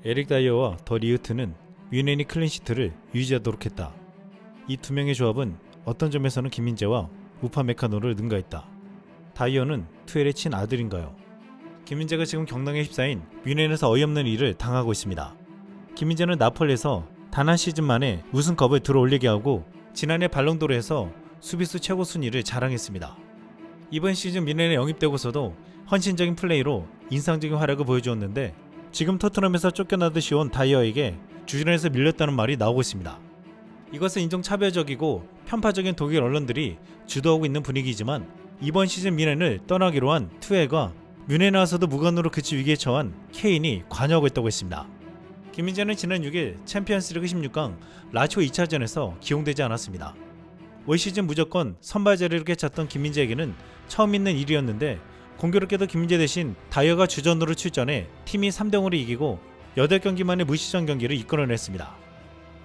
에릭 다이어와 더 리흐트는 뮌헨이 클린시트를 유지하도록 했다. 이 두 명의 조합은 어떤 점에서는 김민재와 우파 메카노를 능가했다. 다이어는 투엘의 친아들인가요? 김민재가 지금 경랑에 휩싸인 뮌헨에서 어이없는 일을 당하고 있습니다. 김민재는 나폴리에서 단 한 시즌 만에 우승컵을 들어올리게 하고 지난해 발롱도르에서 수비수 최고 순위를 자랑했습니다. 이번 시즌 뮌헨에 영입되고서도 헌신적인 플레이로 인상적인 활약을 보여주었는데 지금 토트넘에서 쫓겨나듯이 온 다이어에게 주전에서 밀렸다는 말이 나오고 있습니다. 이것은 인종차별적이고 편파적인 독일 언론들이 주도하고 있는 분위기지만 이번 시즌 뮌헨을 떠나기로 한 투엘과 뮌헨에 와서도 무관으로 그치 위기에 처한 케인이 관여하고 있다고 했습니다. 김민재는 지난 6일 챔피언스리그 16강 라치오 2차전에서 기용되지 않았습니다. 올 시즌 무조건 선발 자리를 꿰찼던 김민재에게는 처음 있는 일이었는데 공교롭게도 김민재 대신 다이어가 주전으로 출전해 팀이 3대0으로 이기고 8경기 만에 무시전 경기를 이끌어냈습니다.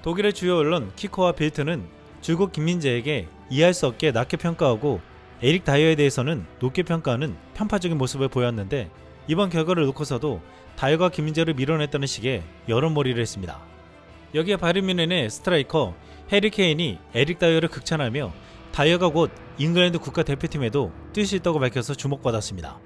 독일의 주요 언론 키코와 빌트는 줄곧 김민재에게 이해할 수 없게 낮게 평가하고 에릭 다이어에 대해서는 높게 평가하는 편파적인 모습을 보였는데 이번 결과를 놓고서도 다이어가 김민재를 밀어냈다는 식의 여론몰이를 했습니다. 여기에 바이에른 뮌헨의 스트라이커 해리 케인이 에릭 다이어를 극찬하며 다이어가 곧 잉글랜드 국가대표팀에도 뛸 수 있다고 밝혀서 주목받았습니다.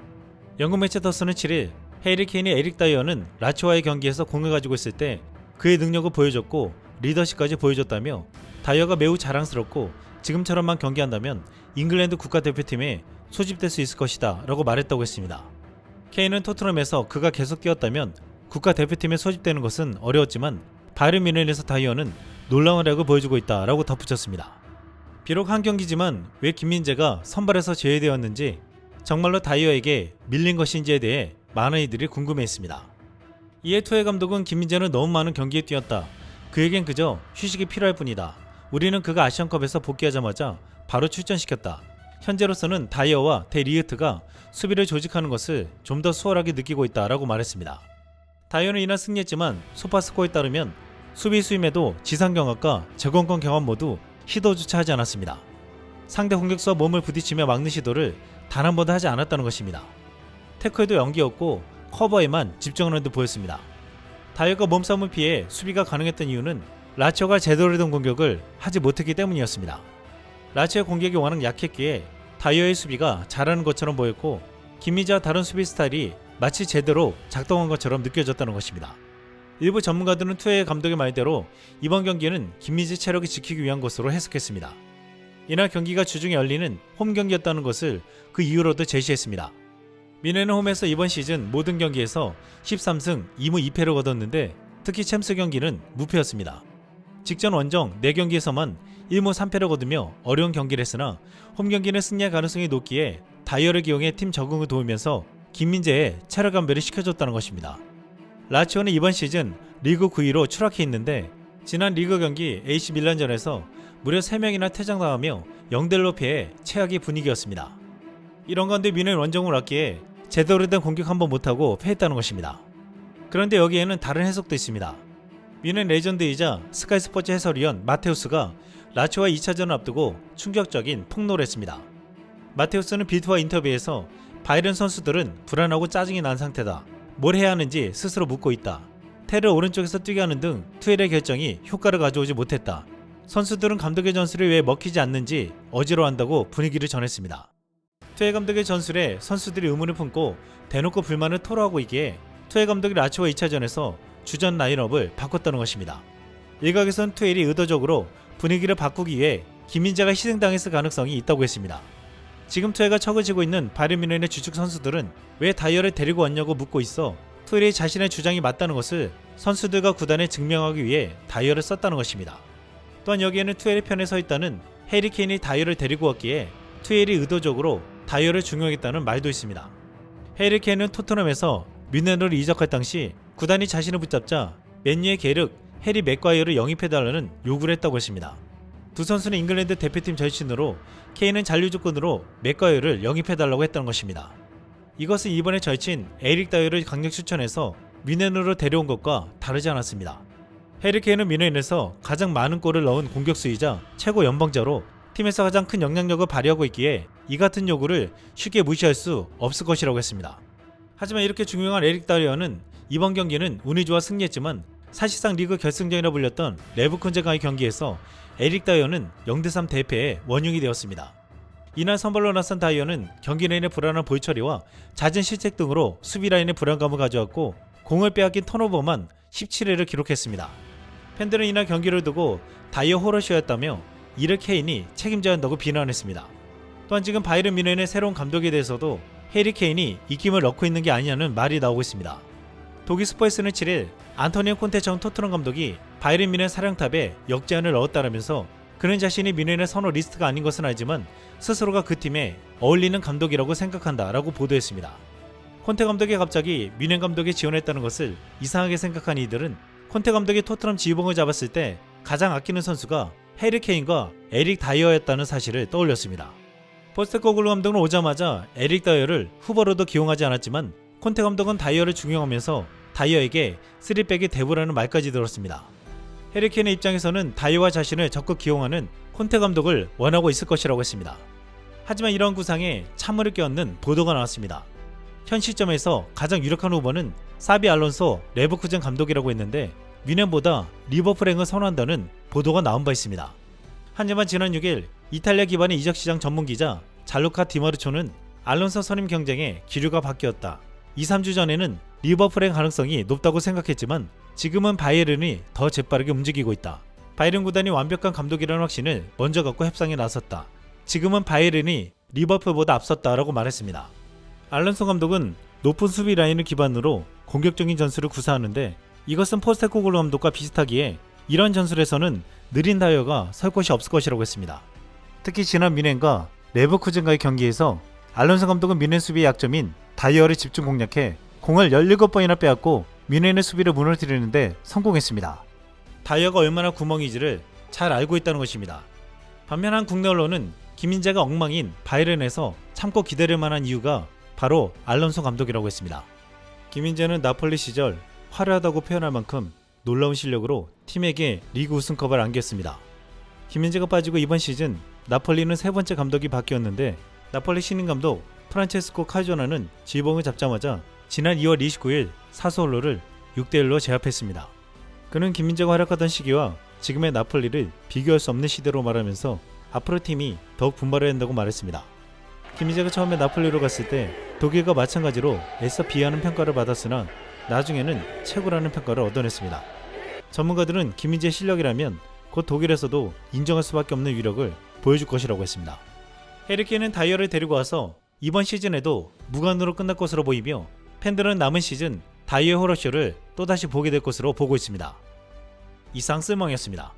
영국 매체 더스는 7일 해리 케인이 에릭 다이어는 라치오와의 경기에서 공을 가지고 있을 때 그의 능력을 보여줬고 리더십까지 보여줬다며 다이어가 매우 자랑스럽고 지금처럼만 경기한다면 잉글랜드 국가대표팀에 소집될 수 있을 것이다 라고 말했다고 했습니다. 케인은 토트넘에서 그가 계속 뛰었다면 국가대표팀에 소집되는 것은 어려웠지만 바이에른 뮌헨에서 다이어는 놀라운 활약을 보여주고 있다 라고 덧붙였습니다. 비록 한 경기지만 왜 김민재가 선발에서 제외되었는지 정말로 다이어에게 밀린 것인지에 대해 많은 이들이 궁금해했습니다. 이에 투엘 감독은 김민재는 너무 많은 경기에 뛰었다. 그에겐 그저 휴식이 필요할 뿐이다. 우리는 그가 아시안컵에서 복귀하자마자 바로 출전시켰다. 현재로서는 다이어와 데 리흐트가 수비를 조직하는 것을 좀 더 수월하게 느끼고 있다라고 말했습니다. 다이어는 이날 승리했지만 소파스코어에 따르면 수비 수임에도 지상경합과 제공권 경합 모두 시도조차 하지 않았습니다. 상대 공격수와 몸을 부딪히며 막는 시도를 단 한 번도 하지 않았다는 것입니다. 태클도 연기였고 커버에만 집중하는 듯 보였습니다. 다이어가 몸싸움을 피해 수비가 가능했던 이유는 라치오가 제대로 된 공격을 하지 못했기 때문이었습니다. 라치오의 공격이 워낙 약했기에 다이어의 수비가 잘하는 것처럼 보였고 김민재와 다른 수비 스타일이 마치 제대로 작동한 것처럼 느껴졌다는 것입니다. 일부 전문가들은 투엘 감독의 말대로 이번 경기는 김민재 체력을 지키기 위한 것으로 해석했습니다. 이날 경기가 주중에 열리는 홈 경기였다는 것을 그 이유로도 제시했습니다. 뮌헨은 홈에서 이번 시즌 모든 경기에서 13승 2무 2패를 거뒀는데 특히 챔스 경기는 무패였습니다. 직전 원정 4경기에서만 1무 3패를 거두며 어려운 경기를 했으나 홈 경기는 승리할 가능성이 높기에 다이어를 기용해 팀 적응을 도우면서 김민재의 체력 감배를 시켜줬다는 것입니다. 라치오는 이번 시즌 리그 9위로 추락해 있는데 지난 리그 경기 AC 밀란전에서 무려 3명이나 퇴장당하며 0대1로 패해 최악의 분위기였습니다. 이런 가운데 뮌헨 원정을 왔기에 제대로 된 공격 한번 못하고 패했다는 것입니다. 그런데 여기에는 다른 해석도 있습니다. 뮌헨 레전드이자 스카이 스포츠 해설위원 마테우스가 라치오와 2차전을 앞두고 충격적인 폭로를 했습니다. 마테우스는 빌트와 인터뷰에서 바이에른 선수들은 불안하고 짜증이 난 상태다. 뭘 해야 하는지 스스로 묻고 있다. 테를 오른쪽에서 뛰게 하는 등 투엘의 결정이 효과를 가져오지 못했다. 선수들은 감독의 전술이 왜 먹히지 않는지 어지러워한다고 분위기를 전했습니다. 투엘 감독의 전술에 선수들이 의문을 품고 대놓고 불만을 토로하고 있기에 투엘 감독이 라치오와 2차전에서 주전 라인업을 바꿨다는 것입니다. 일각에선 투엘이 의도적으로 분위기를 바꾸기 위해 김민재가 희생당했을 가능성이 있다고 했습니다. 지금 투엘가 척을 지고 있는 바이에른 뮌헨의 주축 선수들은 왜 다이어를 데리고 왔냐고 묻고 있어 투엘이 자신의 주장이 맞다는 것을 선수들과 구단에 증명하기 위해 다이어를 썼다는 것입니다. 또한 여기에는 투엘의 편에 서 있다는 해리 케인이 다이어를 데리고 왔기에 투엘이 의도적으로 다이어를 중용했다는 말도 있습니다. 해리 케인은 토트넘에서 뮌헨으로 이적할 당시 구단이 자신을 붙잡자 맨유의 계륵 해리 맥과이어를 영입해달라는 요구를 했다고 했습니다. 두 선수는 잉글랜드 대표팀 절친으로 케인은 잔류 조건으로 맥과이어를 영입해달라고 했다는 것입니다. 이것은 이번에 절친 에릭 다이어를 강력 추천해서 뮌헨으로 데려온 것과 다르지 않았습니다. 해리 케인은 뮌헨에서 가장 많은 골을 넣은 공격수이자 최고 연봉자로 팀에서 가장 큰 영향력을 발휘하고 있기에 이 같은 요구를 쉽게 무시할 수 없을 것이라고 했습니다. 하지만 이렇게 중요한 에릭 다이어는 이번 경기는 운이 좋아 승리했지만 사실상 리그 결승전이라 불렸던 레버쿠젠과의 경기에서 에릭 다이어는 0대3 대패의 원흉이 되었습니다. 이날 선발로 나선 다이어는 경기 내내 불안한 볼 처리와 잦은 실책 등으로 수비 라인의 불안감을 가져왔고 공을 빼앗긴 턴오버만 17회를 기록했습니다. 팬들은 이날 경기를 두고 다이어 호러쇼였다며 이를 케인이 책임져야 한다고 비난했습니다. 또한 지금 바이른 뮌헨의 새로운 감독에 대해서도 해리 케인이 입김을 넣고 있는 게 아니냐는 말이 나오고 있습니다. 독일 스퍼스는 7일 안토니오 콘테 전 토트넘 감독이 바이른 뮌헨 사령탑에 역제안을 넣었다라면서 그는 자신이 뮌헨의 선호 리스트가 아닌 것은 알지만 스스로가 그 팀에 어울리는 감독이라고 생각한다라고 보도했습니다. 콘테 감독이 갑자기 뮌헨 감독에 지원했다는 것을 이상하게 생각한 이들은 콘테 감독이 토트넘 지휘봉을 잡았을 때 가장 아끼는 선수가 해리 케인과 에릭 다이어였다는 사실을 떠올렸습니다. 포스테코글루 감독은 오자마자 에릭 다이어를 후보로도 기용하지 않았지만 콘테 감독은 다이어를 중용하면서 다이어에게 3백이 대부라는 말까지 들었습니다. 해리 케인의 입장에서는 다이어와 자신을 적극 기용하는 콘테 감독을 원하고 있을 것이라고 했습니다. 하지만 이러한 구상에 찬물을 끼얹는 보도가 나왔습니다. 현 시점에서 가장 유력한 후보는 사비 알론소 레버쿠젠 감독이라고 했는데 뮌헨보다 리버풀행을 선호한다는 보도가 나온 바 있습니다. 하지만 지난 6일 이탈리아 기반의 이적시장 전문기자 잘루카 디마르초는 알론소 선임 경쟁에 기류가 바뀌었다. 2-3주 전에는 리버풀행 가능성이 높다고 생각했지만 지금은 바이에른이 더 재빠르게 움직이고 있다. 바이에른 구단이 완벽한 감독이라는 확신을 먼저 갖고 협상에 나섰다. 지금은 바이에른이 리버풀보다 앞섰다라고 말했습니다. 알론소 감독은 높은 수비 라인을 기반으로 공격적인 전술을 구사하는데 이것은 포스테코글루 감독과 비슷하기에 이런 전술에서는 느린 다이어가 설 곳이 없을 것이라고 했습니다. 특히 지난 뮌헨과 레버쿠젠과의 경기에서 알론소 감독은 뮌헨 수비의 약점인 다이어를 집중 공략해 공을 17번이나 빼앗고 뮌헨의 수비를 무너뜨리는데 성공했습니다. 다이어가 얼마나 구멍이지를 잘 알고 있다는 것입니다. 반면 한 국내 언론은 김민재가 엉망인 바이에른에서 참고 기다릴 만한 이유가 바로 알론소 감독이라고 했습니다. 김민재는 나폴리 시절 화려하다고 표현할 만큼 놀라운 실력으로 팀에게 리그 우승컵을 안겼습니다. 김민재가 빠지고 이번 시즌 나폴리는 세 번째 감독이 바뀌었는데 나폴리 신인 감독 프란체스코 칼조나는 지휘봉을 잡자마자 지난 2월 29일 사소올로를 6대1로 제압했습니다. 그는 김민재가 활약하던 시기와 지금의 나폴리를 비교할 수 없는 시대로 말하면서 앞으로 팀이 더욱 분발해야 한다고 말했습니다. 김민재가 처음에 나폴리로 갔을 때 독일과 마찬가지로 애써 비하하는 평가를 받았으나 나중에는 최고라는 평가를 얻어냈습니다. 전문가들은 김민재의 실력이라면 곧 독일에서도 인정할 수밖에 없는 위력을 보여줄 것이라고 했습니다. 해리 케인은 다이어를 데리고 와서 이번 시즌에도 무관으로 끝날 것으로 보이며 팬들은 남은 시즌 다이어 호러쇼를 또다시 보게 될 것으로 보고 있습니다. 이상 쓸멍이었습니다.